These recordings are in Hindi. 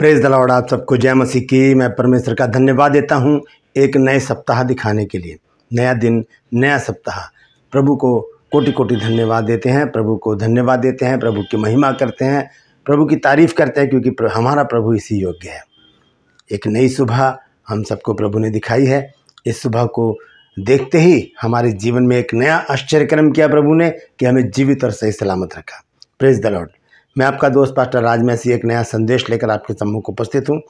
Praise the Lord. आप सबको जय मसीह की। मैं परमेश्वर का धन्यवाद देता हूं एक नए सप्ताह दिखाने के लिए। नया दिन, नया सप्ताह। प्रभु को कोटि कोटि धन्यवाद देते हैं, प्रभु को धन्यवाद देते हैं, प्रभु की महिमा करते हैं, प्रभु की तारीफ करते हैं, क्योंकि हमारा प्रभु इसी योग्य है। एक नई सुबह हम सबको प्रभु ने दिखाई है। इस सुबह को देखते ही हमारे जीवन में एक नया आश्चर्यक्रम किया प्रभु ने कि हमें जीवित और सही सलामत रखा। Praise the Lord. मैं आपका दोस्त पास्टर राज मैसी एक नया संदेश लेकर आपके सम्मुख उपस्थित हूँ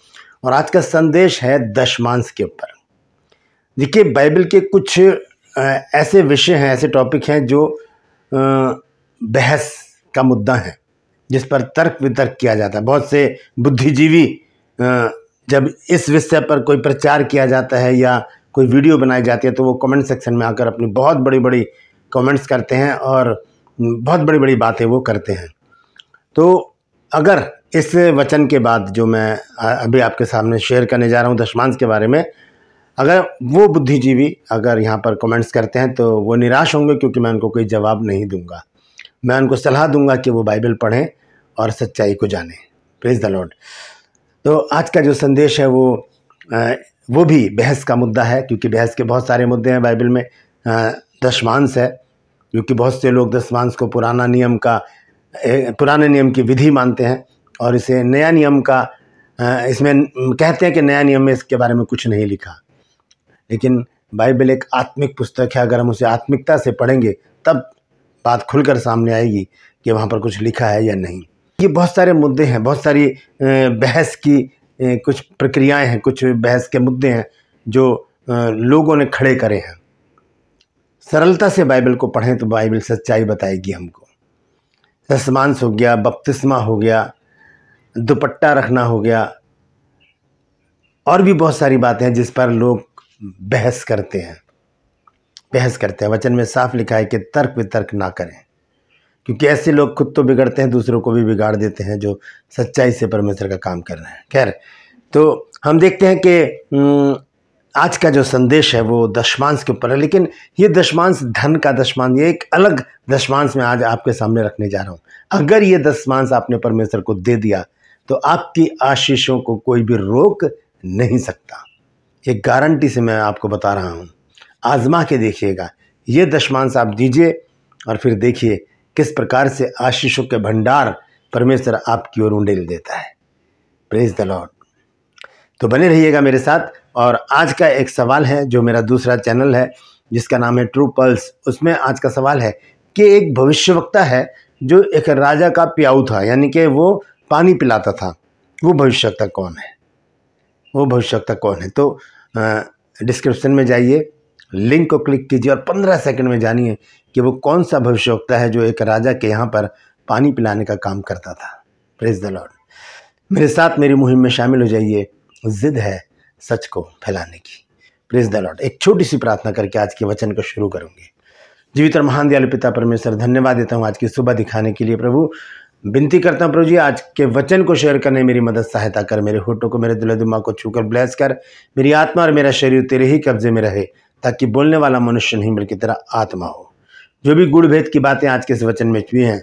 और आज का संदेश है दशमांश के ऊपर। देखिए, बाइबल के कुछ ऐसे विषय हैं, ऐसे टॉपिक हैं जो बहस का मुद्दा है, जिस पर तर्क वितर्क किया जाता है। बहुत से बुद्धिजीवी जब इस विषय पर कोई प्रचार किया जाता है या कोई वीडियो बनाई जाती है तो वो कमेंट सेक्शन में आकर अपनी बहुत बड़ी बड़ी कमेंट्स करते हैं और बहुत बड़ी बड़ी बातें वो करते हैं। तो अगर इस वचन के बाद जो मैं अभी आपके सामने शेयर करने जा रहा हूँ दशमांश के बारे में, अगर वो बुद्धिजीवी अगर यहाँ पर कमेंट्स करते हैं तो वो निराश होंगे, क्योंकि मैं उनको कोई जवाब नहीं दूंगा। मैं उनको सलाह दूंगा कि वो बाइबल पढ़ें और सच्चाई को जानें। Praise the Lord. तो आज का जो संदेश है वो भी बहस का मुद्दा है, क्योंकि बहस के बहुत सारे मुद्दे हैं बाइबल में। दशमांश है, क्योंकि बहुत से लोग दशमांश को पुराने नियम की विधि मानते हैं और इसे नया नियम का इसमें कहते हैं कि नया नियम में इसके बारे में कुछ नहीं लिखा। लेकिन बाइबल एक आत्मिक पुस्तक है। अगर हम उसे आत्मिकता से पढ़ेंगे तब बात खुलकर सामने आएगी कि वहाँ पर कुछ लिखा है या नहीं। ये बहुत सारे मुद्दे हैं, बहुत सारी बहस की कुछ प्रक्रियाएं हैं, कुछ बहस के मुद्दे हैं जो लोगों ने खड़े करे हैं। सरलता से बाइबल को पढ़ें तो बाइबल सच्चाई बताएगी हमको। दशमांश हो गया, बपतिस्मा हो गया, दुपट्टा रखना हो गया, और भी बहुत सारी बातें हैं जिस पर लोग बहस करते हैं। वचन में साफ लिखा है कि तर्क वितर्क ना करें, क्योंकि ऐसे लोग खुद तो बिगड़ते हैं, दूसरों को भी बिगाड़ देते हैं जो सच्चाई से परमेश्वर का काम कर रहे हैं। खैर, तो हम देखते हैं कि आज का जो संदेश है वो दशमांश के ऊपर है। लेकिन ये दशमांश धन का दशमांश, ये एक अलग दशमांश मैं आज आपके सामने रखने जा रहा हूँ। अगर ये दशमांश आपने परमेश्वर को दे दिया तो आपकी आशीषों को कोई भी रोक नहीं सकता। एक गारंटी से मैं आपको बता रहा हूँ, आजमा के देखिएगा। ये दशमांश आप दीजिए और फिर देखिए किस प्रकार से आशीषों के भंडार परमेश्वर आपकी ओर उंडेल देता है। Praise the Lord. तो बने रहिएगा मेरे साथ। और आज का एक सवाल है जो मेरा दूसरा चैनल है जिसका नाम है ट्रू पल्स, उसमें आज का सवाल है कि एक भविष्यवक्ता है जो एक राजा का प्याऊ था, यानी कि वो पानी पिलाता था। वो भविष्यवक्ता कौन है? तो डिस्क्रिप्शन में जाइए, लिंक को क्लिक कीजिए और 15 सेकंड में जानिए कि वो कौन सा भविष्यवक्ता है जो एक राजा के यहाँ पर पानी पिलाने का काम करता था। Praise the Lord. मेरे साथ मेरी मुहिम में शामिल हो जाइए। जिद है सच को फैलाने की। Praise the Lord. एक छोटी सी प्रार्थना करके आज के वचन को शुरू करूंगे। जीवित और महान दयालु पिता परमेश्वर, धन्यवाद देता हूँ आज की सुबह दिखाने के लिए। प्रभु, विनती करता हूँ प्रभु जी, आज के वचन को शेयर करने मेरी मदद सहायता कर। मेरे होठों को, मेरे दिल दिमाग को छूकर ब्लेस कर। मेरी आत्मा और मेरा शरीर तेरे ही कब्जे में रहे, ताकि बोलने वाला मनुष्य नहीं बल्कि तेरा आत्मा हो। जो भी गुड़ भेद की बातें आज के इस वचन में छुई हैं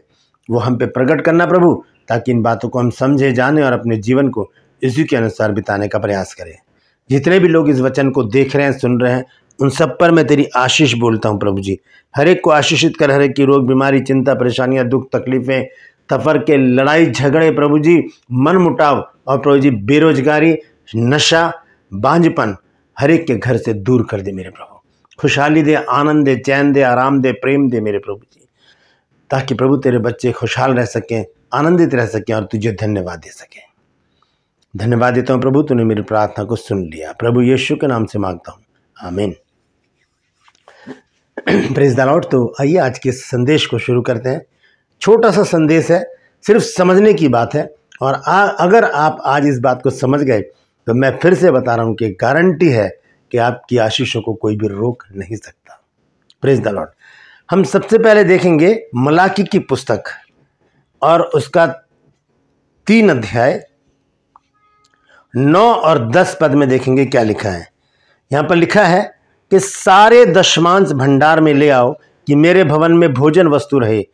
वो हम पे प्रकट करना प्रभु, ताकि इन बातों को हम समझे, जाने और अपने जीवन को इसी के अनुसार बिताने का प्रयास करें। जितने भी लोग इस वचन को देख रहे हैं, सुन रहे हैं, उन सब पर मैं तेरी आशीष बोलता हूँ प्रभु जी। हर एक को आशीषित कर। हर एक की रोग, बीमारी, चिंता, परेशानियां, दुख, तकलीफें, सफर के लड़ाई झगड़े प्रभु जी, मन मुटाव और प्रभु जी बेरोजगारी, नशा, बांझपन हर एक के घर से दूर कर दे मेरे प्रभु। खुशहाली दे, आनंद दे, चैन दे, आराम दे, प्रेम दे मेरे प्रभु जी, ताकि प्रभु तेरे बच्चे खुशहाल रह सकें, आनंदित रह सकें और तुझे धन्यवाद दे सकें। धन्यवाद देता हूँ प्रभु, तूने मेरी प्रार्थना को सुन लिया। प्रभु यीशु के नाम से मांगता हूँ, आमीन। Praise the Lord. तो आइए आज के संदेश को शुरू करते हैं। छोटा सा संदेश है, सिर्फ समझने की बात है। और अगर आप आज इस बात को समझ गए तो मैं फिर से बता रहा हूँ कि गारंटी है कि आपकी आशीषों को कोई भी रोक नहीं सकता। Praise the Lord. हम सबसे पहले देखेंगे मलाकी की पुस्तक और उसका 3 अध्याय 9 और 10 पद में देखेंगे क्या लिखा है। यहाँ पर लिखा है कि सारे दशमांश भंडार में ले आओ कि मेरे भवन में भोजन वस्तु रहे।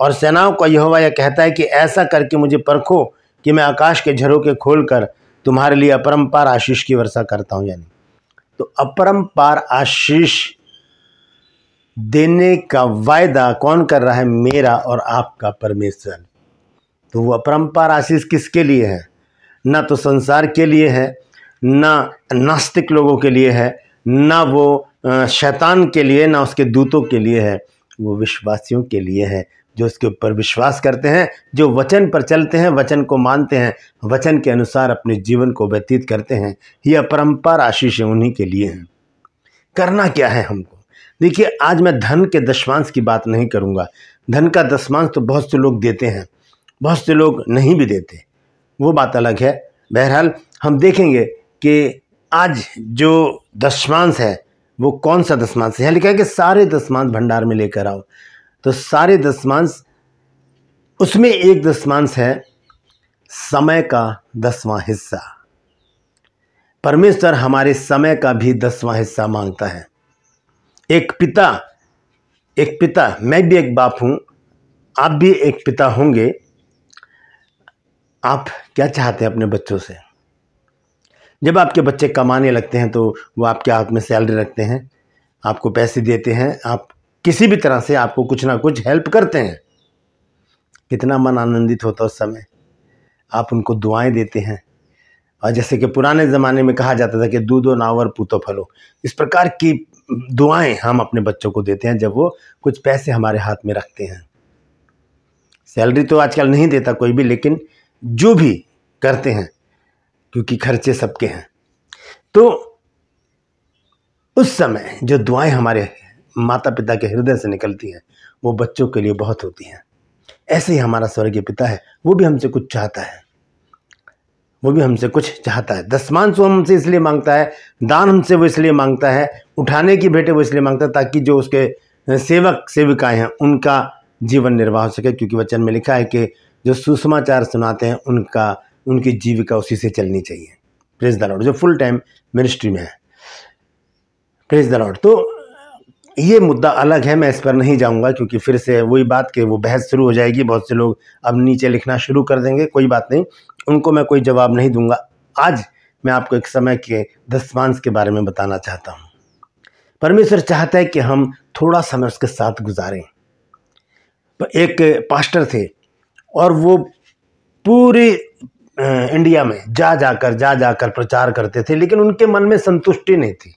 और सेनाओं का यहोवा यह कहता है कि ऐसा करके मुझे परखो कि मैं आकाश के झरोखे खोलकर तुम्हारे लिए अपरंपार आशीष की वर्षा करता हूँ। यानी तो अपरंपार आशीष देने का वायदा कौन कर रहा है? मेरा और आपका परमेश्वर। तो वो अपरंपार आशीष किसके लिए है? ना तो संसार के लिए है, ना नास्तिक लोगों के लिए है, ना वो शैतान के लिए, ना उसके दूतों के लिए है। वो विश्वासियों के लिए है, जो उसके ऊपर विश्वास करते हैं, जो वचन पर चलते हैं, वचन को मानते हैं, वचन के अनुसार अपने जीवन को व्यतीत करते हैं। ये अपरंपार आशीष उन्हीं के लिए है। करना क्या है हमको? देखिए, आज मैं धन के दशमांश की बात नहीं करूँगा। धन का दशमांश तो बहुत से लोग देते हैं, बहुत से लोग नहीं भी देते, वो बात अलग है। बहरहाल हम देखेंगे कि आज जो दशमांश है वो कौन सा दशमांश है। लिखा है कि सारे दशमांश भंडार में लेकर आओ। तो सारे दशमांश, उसमें एक दशमांश है समय का 10वां हिस्सा। परमेश्वर हमारे समय का भी 10वां हिस्सा मांगता है। एक पिता, मैं भी एक बाप हूं, आप भी एक पिता होंगे। आप क्या चाहते हैं अपने बच्चों से? जब आपके बच्चे कमाने लगते हैं तो वो आपके हाथ में सैलरी रखते हैं, आपको पैसे देते हैं, आप किसी भी तरह से आपको कुछ ना कुछ हेल्प करते हैं। कितना मन आनंदित होता है उस समय। आप उनको दुआएं देते हैं, और जैसे कि पुराने ज़माने में कहा जाता था कि दूधो नावर पूतो फलो, इस प्रकार की दुआएं हम अपने बच्चों को देते हैं जब वो कुछ पैसे हमारे हाथ में रखते हैं। सैलरी तो आजकल नहीं देता कोई भी, लेकिन जो भी करते हैं, क्योंकि खर्चे सबके हैं। तो उस समय जो दुआएं हमारे माता पिता के हृदय से निकलती हैं, वो बच्चों के लिए बहुत होती हैं। ऐसे ही हमारा स्वर्गीय पिता है, वो भी हमसे कुछ चाहता है, वो भी हमसे कुछ चाहता है। दशमांश वो हमसे इसलिए मांगता है, दान हमसे वो इसलिए मांगता है, उठाने की भेंटें वो इसलिए मांगता है ताकि जो उसके सेवक सेविकाएं हैं उनका जीवन निर्वाह हो सके। क्योंकि वचन में लिखा है कि जो सुसमाचार सुनाते हैं उनकी जीविका उसी से चलनी चाहिए। Praise the Lord. जो फुल टाइम मिनिस्ट्री में है, प्रेज द लॉर्ड। तो ये मुद्दा अलग है, मैं इस पर नहीं जाऊंगा, क्योंकि फिर से वही बात कि वो बहस शुरू हो जाएगी। बहुत से लोग अब नीचे लिखना शुरू कर देंगे। कोई बात नहीं, उनको मैं कोई जवाब नहीं दूंगा। आज मैं आपको एक समय के दशमांश के बारे में बताना चाहता हूँ। परमेश्वर चाहता है कि हम थोड़ा समय उसके साथ गुजारें। एक पास्टर थे और वो पूरे इंडिया में जा जाकर प्रचार करते थे, लेकिन उनके मन में संतुष्टि नहीं थी।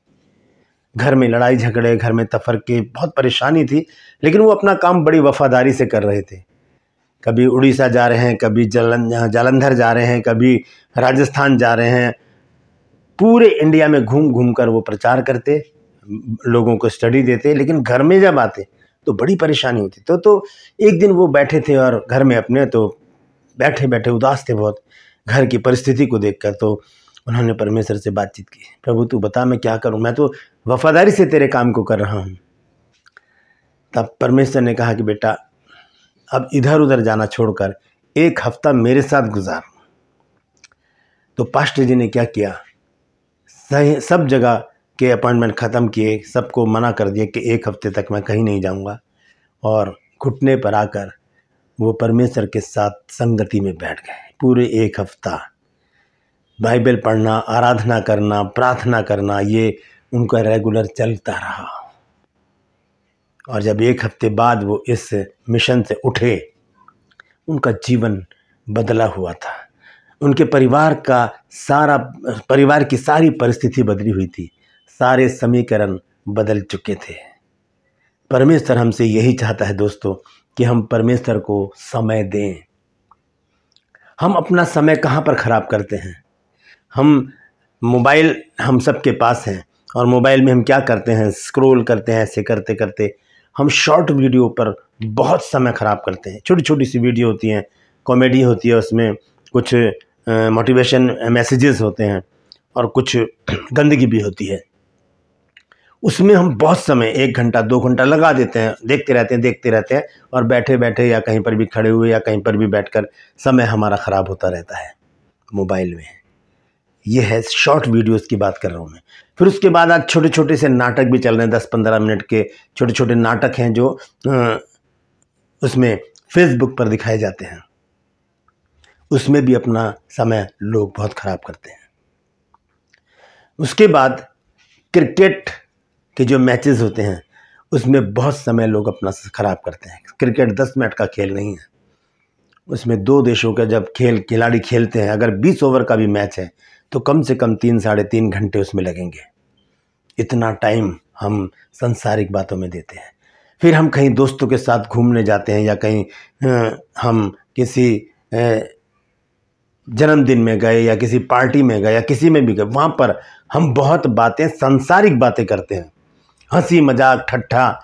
घर में लड़ाई झगड़े, घर में तफरके, बहुत परेशानी थी, लेकिन वो अपना काम बड़ी वफादारी से कर रहे थे। कभी उड़ीसा जा रहे हैं, कभी जालंधर जा रहे हैं, कभी राजस्थान जा रहे हैं। पूरे इंडिया में घूम घूम कर वो प्रचार करते, लोगों को स्टडी देते, लेकिन घर में जब आते तो बड़ी परेशानी होती। तो एक दिन वो बैठे थे और घर में अपने तो बैठे बैठे उदास थे बहुत, घर की परिस्थिति को देखकर। तो उन्होंने परमेश्वर से बातचीत की, प्रभु तू बता मैं क्या करूं, मैं तो वफादारी से तेरे काम को कर रहा हूं। तब परमेश्वर ने कहा कि बेटा अब इधर उधर जाना छोड़कर एक हफ्ता मेरे साथ गुजार। तो पास्टर जी ने क्या किया, सही सब जगह के अपॉइंटमेंट ख़त्म किए, सबको मना कर दिया कि एक हफ्ते तक मैं कहीं नहीं जाऊंगा। और घुटने पर आकर वो परमेश्वर के साथ संगति में बैठ गए। पूरे एक हफ्ता बाइबल पढ़ना, आराधना करना, प्रार्थना करना, ये उनका रेगुलर चलता रहा। और जब एक हफ्ते बाद वो इस मिशन से उठे, उनका जीवन बदला हुआ था। उनके परिवार की सारी परिस्थिति बदली हुई थी, सारे समीकरण बदल चुके थे। परमेश्वर हमसे यही चाहता है दोस्तों कि हम परमेश्वर को समय दें। हम अपना समय कहाँ पर खराब करते हैं? मोबाइल हम सबके पास हैं, और मोबाइल में हम क्या करते हैं, स्क्रॉल करते हैं। ऐसे करते करते हम शॉर्ट वीडियो पर बहुत समय ख़राब करते हैं। छोटी छोटी सी वीडियो होती हैं, कॉमेडी होती है, उसमें कुछ मोटिवेशन मैसेजेस होते हैं और कुछ गंदगी भी होती है। उसमें हम बहुत समय 1 घंटा 2 घंटा लगा देते हैं, देखते रहते हैं और बैठे बैठे या कहीं पर भी खड़े हुए या कहीं पर भी बैठकर समय हमारा ख़राब होता रहता है मोबाइल में। ये है शॉर्ट वीडियोस की बात कर रहा हूँ मैं। फिर उसके बाद आज छोटे छोटे से नाटक भी चल रहे हैं, 10-15 मिनट के छोटे छोटे नाटक हैं जो उसमें फेसबुक पर दिखाए जाते हैं। उसमें भी अपना समय लोग बहुत खराब करते हैं। उसके बाद क्रिकेट के जो मैचेस होते हैं उसमें बहुत समय लोग अपना खराब करते हैं। क्रिकेट 10 मिनट का खेल नहीं है, उसमें दो देशों का जब खिलाड़ी खेलते हैं, अगर 20 ओवर का भी मैच है तो कम से कम 3 साढ़े 3 घंटे उसमें लगेंगे। इतना टाइम हम सांसारिक बातों में देते हैं। फिर हम कहीं दोस्तों के साथ घूमने जाते हैं या कहीं हम किसी जन्मदिन में गए या किसी पार्टी में गए या किसी में भी गए, वहाँ पर हम बहुत बातें, सांसारिक बातें करते हैं। हंसी मजाक ठट्ठा,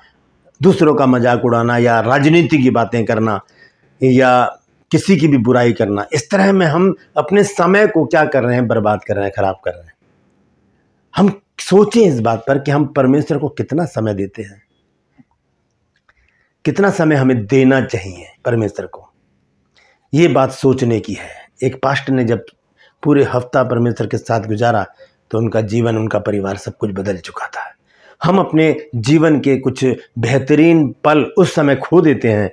दूसरों का मजाक उड़ाना या राजनीति की बातें करना या किसी की भी बुराई करना, इस तरह में हम अपने समय को क्या कर रहे हैं, बर्बाद कर रहे हैं, खराब कर रहे हैं। हम सोचें इस बात पर कि हम परमेश्वर को कितना समय देते हैं, कितना समय हमें देना चाहिए परमेश्वर को। ये बात सोचने की है। एक पास्टर ने जब पूरे हफ्ता परमेश्वर के साथ गुजारा तो उनका जीवन, उनका परिवार सब कुछ बदल चुका था। हम अपने जीवन के कुछ बेहतरीन पल उस समय खो देते हैं।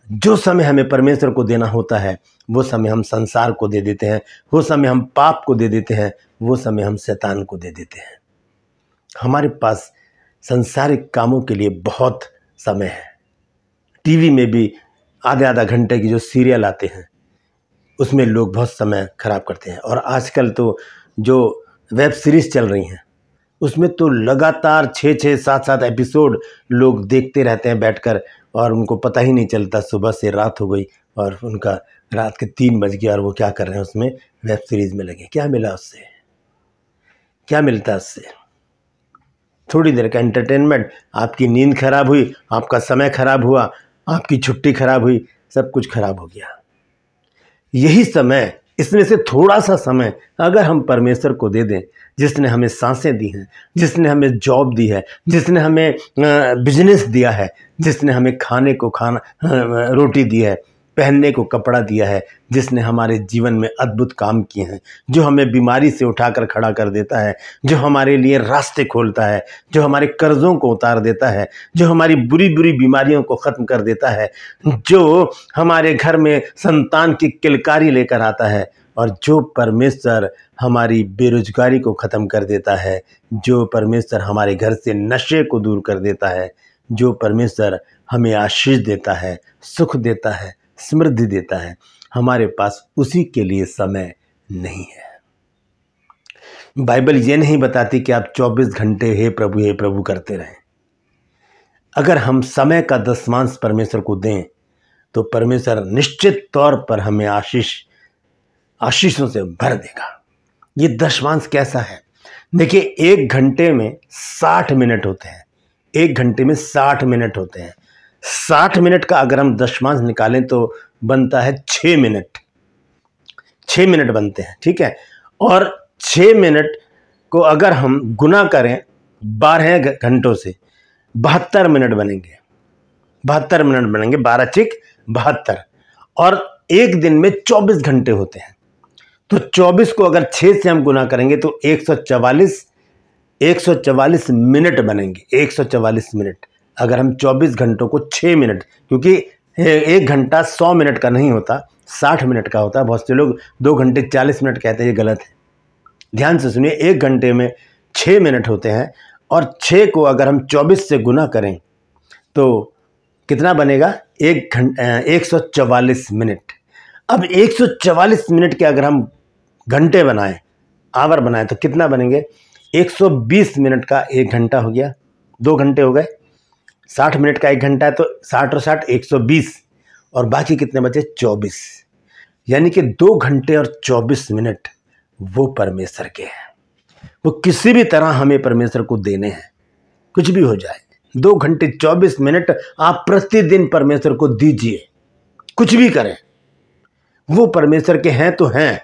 जो समय हमें परमेश्वर को देना होता है वो समय हम संसार को दे देते हैं, वो समय हम पाप को दे देते हैं, वो समय हम शैतान को दे देते हैं। हमारे पास संसारिक कामों के लिए बहुत समय है। टीवी में भी आधा घंटे की जो सीरियल आते हैं उसमें लोग बहुत समय खराब करते हैं। और आजकल तो जो वेब सीरीज़ चल रही हैं उसमें तो लगातार 6-6, 7-7 एपिसोड लोग देखते रहते हैं बैठकर, और उनको पता ही नहीं चलता सुबह से रात हो गई और उनका रात के 3 बज गया और वो क्या कर रहे हैं, उसमें वेब सीरीज़ में लगे। क्या मिला उससे? क्या मिलता है उससे? थोड़ी देर का एंटरटेनमेंट। आपकी नींद खराब हुई, आपका समय खराब हुआ, आपकी छुट्टी खराब हुई, सब कुछ खराब हो गया। यही समय, इसमें से थोड़ा सा समय अगर हम परमेश्वर को दे दें, जिसने हमें सांसें दी हैं, जिसने हमें जॉब दी है, जिसने हमें बिजनेस दिया है, जिसने हमें खाने को रोटी दी है, पहनने को कपड़ा दिया है, जिसने हमारे जीवन में अद्भुत काम किए हैं, जो हमें बीमारी से उठाकर खड़ा कर देता है, जो हमारे लिए रास्ते खोलता है, जो हमारे कर्जों को उतार देता है, जो हमारी बुरी बुरी बीमारियों को ख़त्म कर देता है, जो हमारे घर में संतान की किलकारी लेकर आता है, और जो परमेश्वर हमारी बेरोजगारी को ख़त्म कर देता है, जो परमेश्वर हमारे घर से नशे को दूर कर देता है, जो परमेश्वर हमें आशीष देता है, सुख देता है, समृद्धि देता है, हमारे पास उसी के लिए समय नहीं है। बाइबल ये नहीं बताती कि आप 24 घंटे हे प्रभु करते रहें। अगर हम समय का दशमांश परमेश्वर को दें तो परमेश्वर निश्चित तौर पर हमें आशीषों से भर देगा। ये दशमांश कैसा है? देखिए, 1 घंटे में 60 मिनट होते हैं। 1 घंटे में 60 मिनट होते हैं। 60 मिनट का अगर हम दशमांश निकालें तो बनता है 6 मिनट। 6 मिनट बनते हैं, ठीक है। और 6 मिनट को अगर हम गुना करें 12 घंटों से, 72 मिनट बनेंगे। 72 मिनट बनेंगे, 12 चिक 72। और एक दिन में 24 घंटे होते हैं, तो 24 को अगर 6 से हम गुना करेंगे तो 144 मिनट बनेंगे। 144 मिनट। अगर हम 24 घंटों को 6 मिनट, क्योंकि 1 घंटा 100 मिनट का नहीं होता, 60 मिनट का होता है। बहुत से लोग 2 घंटे 40 मिनट कहते हैं, ये गलत है। ध्यान से सुनिए, 1 घंटे में 6 मिनट होते हैं, और 6 को अगर हम 24 से गुना करें तो कितना बनेगा? 144 मिनट। अब 144 मिनट के अगर हम घंटे बनाएं, आवर बनाएं, तो कितना बनेंगे? 120 मिनट का 1 घंटा हो गया, 2 घंटे हो गए। 60 मिनट का 1 घंटा है तो 60 और 60 120, और बाकी कितने बचे? 24। यानी कि 2 घंटे और 24 मिनट वो परमेश्वर के हैं। वो किसी भी तरह हमें परमेश्वर को देने हैं, कुछ भी हो जाए। 2 घंटे 24 मिनट आप प्रतिदिन परमेश्वर को दीजिए, कुछ भी करें। वो परमेश्वर के हैं तो हैं,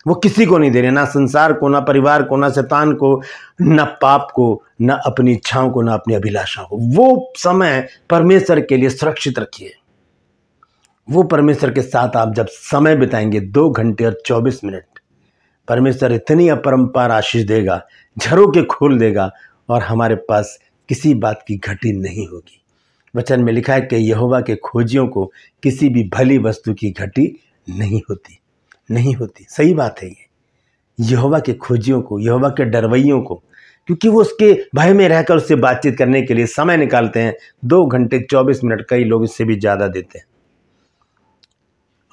वो किसी को नहीं दे रहे, ना संसार को, ना परिवार को, ना शैतान को, ना पाप को, ना अपनी इच्छाओं को, ना अपनी अभिलाषाओं को। वो समय परमेश्वर के लिए सुरक्षित रखिए। वो परमेश्वर के साथ आप जब समय बिताएंगे 2 घंटे और 24 मिनट, परमेश्वर इतनी अपरंपार आशीष देगा, झरोके खोल देगा, और हमारे पास किसी बात की घटी नहीं होगी। वचन में लिखा है कि यहोवा के खोजियों को किसी भी भली वस्तु की घटी नहीं होती। नहीं होती। सही बात है ये। यहोवा के खोजियों को, यहोवा के डरवैयों को, क्योंकि वो उसके भय में रहकर उससे बातचीत करने के लिए समय निकालते हैं। 2 घंटे 24 मिनट, कई लोग इससे भी ज़्यादा देते हैं।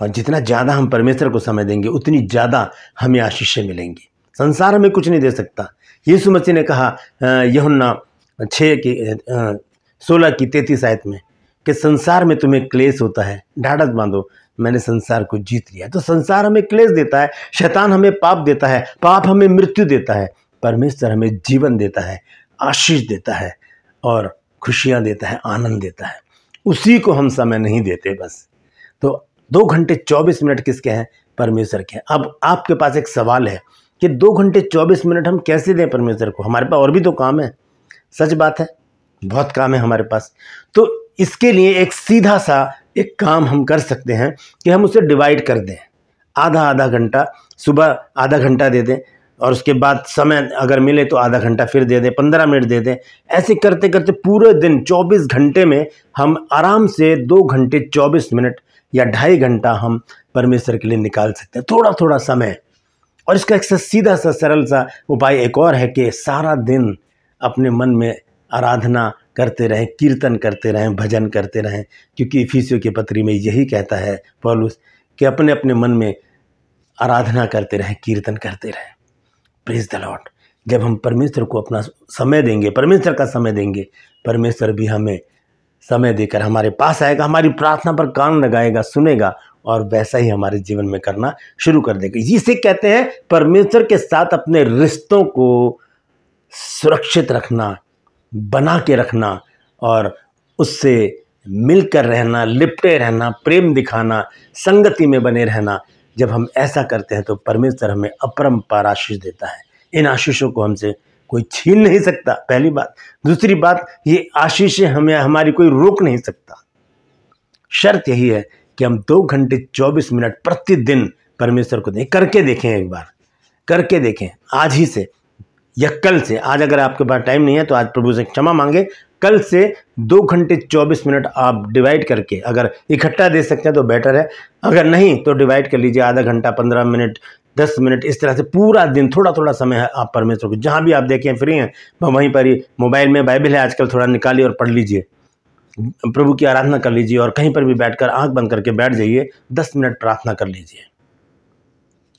और जितना ज़्यादा हम परमेश्वर को समय देंगे उतनी ज़्यादा हमें आशीषें मिलेंगी। संसार हमें कुछ नहीं दे सकता। यीशु मसीह ने कहा यूहन्ना 16:33 आयत में कि संसार में तुम्हें क्लेश होता है, ढाढ़स बांधो, मैंने संसार को जीत लिया। तो संसार हमें क्लेश देता है, शैतान हमें पाप देता है, पाप हमें मृत्यु देता है। परमेश्वर हमें जीवन देता है, आशीष देता है और खुशियाँ देता है, आनंद देता है। उसी को हम समय नहीं देते बस। तो 2 घंटे 24 मिनट किसके हैं? परमेश्वर के। अब आपके पास एक सवाल है कि 2 घंटे 24 मिनट हम कैसे दें परमेश्वर को? हमारे पास और भी तो काम है। सच बात है, बहुत काम है हमारे पास। तो इसके लिए एक सीधा सा एक काम हम कर सकते हैं कि हम उसे डिवाइड कर दें। आधा घंटा, सुबह आधा घंटा दे दें और उसके बाद समय अगर मिले तो आधा घंटा फिर दे दें, 15 मिनट दे दें। ऐसे करते करते पूरे दिन 24 घंटे में हम आराम से 2 घंटे 24 मिनट या 2.5 घंटा हम परमेश्वर के लिए निकाल सकते हैं, थोड़ा थोड़ा समय। और इसका एक सीधा सा सरल सा उपाय एक और है कि सारा दिन अपने मन में आराधना करते रहें, कीर्तन करते रहें, भजन करते रहें। क्योंकि इफिसियों की पत्री में यही कहता है पौलुस कि अपने अपने मन में आराधना करते रहें, कीर्तन करते रहें। Praise the Lord. जब हम परमेश्वर को अपना समय देंगे, परमेश्वर का समय देंगे, परमेश्वर भी हमें समय देकर हमारे पास आएगा, हमारी प्रार्थना पर कान लगाएगा, सुनेगा और वैसा ही हमारे जीवन में करना शुरू कर देगा। जिसे कहते हैं परमेश्वर के साथ अपने रिश्तों को सुरक्षित रखना, बना के रखना और उससे मिलकर रहना, लिपटे रहना, प्रेम दिखाना, संगति में बने रहना। जब हम ऐसा करते हैं तो परमेश्वर हमें अपरंपार आशीष देता है। इन आशीषों को हमसे कोई छीन नहीं सकता, पहली बात। दूसरी बात, ये आशीषें हमें हमारी कोई रोक नहीं सकता। शर्त यही है कि हम 2 घंटे 24 मिनट प्रतिदिन परमेश्वर को दें। करके देखें, एक बार करके देखें, आज ही से या कल से। आज अगर आपके पास टाइम नहीं है तो आज प्रभु से क्षमा मांगे। कल से 2 घंटे 24 मिनट आप डिवाइड करके, अगर इकट्ठा दे सकते हैं तो बेटर है, अगर नहीं तो डिवाइड कर लीजिए। आधा घंटा, 15 मिनट, 10 मिनट, इस तरह से पूरा दिन थोड़ा थोड़ा समय है आप परमेश्वर को, जहाँ भी आप देखें फ्री हैं वहीं पर ही मोबाइल में बाइबल है आजकल, थोड़ा निकालिए और पढ़ लीजिए, प्रभु की आराधना कर लीजिए। और कहीं पर भी बैठकर आंख बंद करके बैठ जाइए, 10 मिनट प्रार्थना कर लीजिए।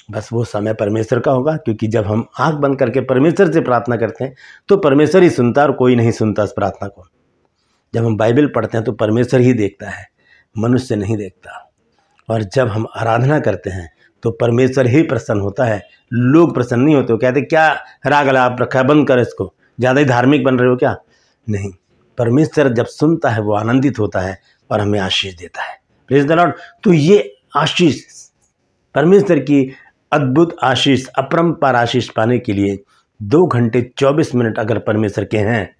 बस वो समय परमेश्वर का होगा, क्योंकि जब हम आंख बंद करके परमेश्वर से प्रार्थना करते हैं तो परमेश्वर ही सुनता है और कोई नहीं सुनता उस प्रार्थना को। जब हम बाइबल पढ़ते हैं तो परमेश्वर ही देखता है, मनुष्य नहीं देखता। और जब हम आराधना करते हैं तो परमेश्वर ही प्रसन्न होता है, लोग प्रसन्न नहीं होते। वो कहते क्या राग आप रखा है, बंद कर इसको, ज़्यादा ही धार्मिक बन रहे हो क्या? नहीं, परमेश्वर जब सुनता है वो आनंदित होता है और हमें आशीष देता है। Praise the Lord. तो ये आशीष, परमेश्वर की अद्भुत आशीष, अपरंपार आशीष पाने के लिए 2 घंटे 24 मिनट अगर परमेश्वर के हैं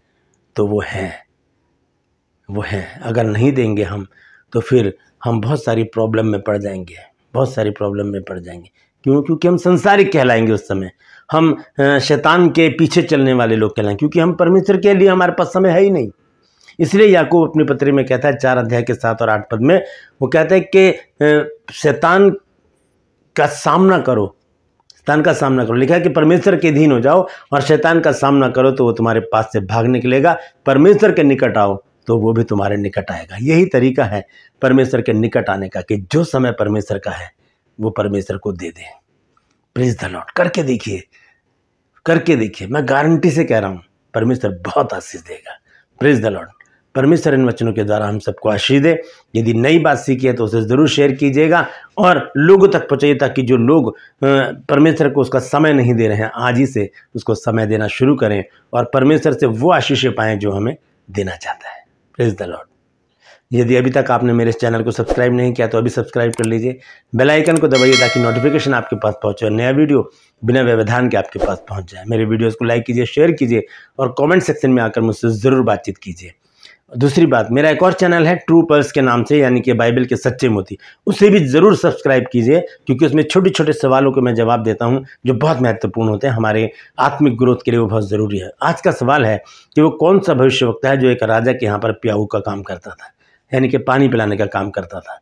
तो वो हैं। अगर नहीं देंगे हम तो फिर हम बहुत सारी प्रॉब्लम में पड़ जाएंगे, बहुत सारी प्रॉब्लम में पड़ जाएंगे। क्यों? क्योंकि हम संसारिक कहलाएंगे उस समय, हम शैतान के पीछे चलने वाले लोग कहलाएंगे, क्योंकि हम परमेश्वर के लिए हमारे पास समय है ही नहीं। इसलिए याकूब अपनी पत्री में कहता है 4 अध्याय के 7 और 8 पद में, वो कहता है कि शैतान का सामना करो, शैतान का सामना करो। लिखा है कि परमेश्वर के अधीन हो जाओ और शैतान का सामना करो तो वो तुम्हारे पास से भाग निकलेगा। परमेश्वर के निकट आओ तो वो भी तुम्हारे निकट आएगा। यही तरीका है परमेश्वर के निकट आने का, कि जो समय परमेश्वर का है वो परमेश्वर को दे दें। Praise the Lord. करके देखिए, करके देखिए, मैं गारंटी से कह रहा हूँ परमेश्वर बहुत आशीष देगा। Praise the Lord. परमेश्वर इन वचनों के द्वारा हम सबको आशीष दे। यदि नई बात सीखी है तो उसे ज़रूर शेयर कीजिएगा और लोगों तक पहुँचाइए, ताकि जो लोग परमेश्वर को उसका समय नहीं दे रहे हैं, आज ही से उसको समय देना शुरू करें और परमेश्वर से वो आशीषें पाएँ जो हमें देना चाहता है। Praise the Lord. यदि अभी तक आपने मेरे इस चैनल को सब्सक्राइब नहीं किया तो अभी सब्सक्राइब कर लीजिए, बेल आइकन को दबाइए ताकि नोटिफिकेशन आपके पास पहुंचे और नया वीडियो बिना व्यवधान के आपके पास पहुंच जाए। मेरे वीडियोस को लाइक कीजिए, शेयर कीजिए और कमेंट सेक्शन में आकर मुझसे ज़रूर बातचीत कीजिए। दूसरी बात, मेरा एक और चैनल है ट्रू पल्स के नाम से, यानी कि बाइबल के सच्चे मोती, उसे भी ज़रूर सब्सक्राइब कीजिए, क्योंकि उसमें छोटे छोटे सवालों के मैं जवाब देता हूं जो बहुत महत्वपूर्ण होते हैं, हमारे आत्मिक ग्रोथ के लिए वो बहुत ज़रूरी है। आज का सवाल है कि वो कौन सा भविष्यवक्ता है जो एक राजा के यहाँ पर प्याऊ का काम करता था, यानी कि पानी पिलाने का काम करता था।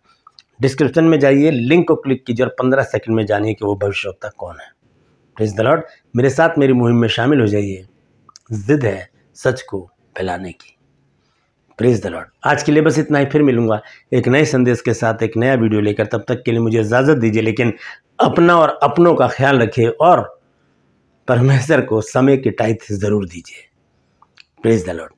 डिस्क्रिप्शन में जाइए, लिंक को क्लिक कीजिए और 15 सेकंड में जानिए कि वो भविष्यवक्ता कौन है। Praise the Lord. मेरे साथ मेरी मुहिम में शामिल हो जाइए। जिद है सच को फैलाने की। Praise the Lord. आज के लिए बस इतना ही। फिर मिलूंगा एक नए संदेश के साथ, एक नया वीडियो लेकर। तब तक के लिए मुझे इजाज़त दीजिए, लेकिन अपना और अपनों का ख्याल रखिए और परमेश्वर को समय की टाइट ज़रूर दीजिए। Praise the Lord.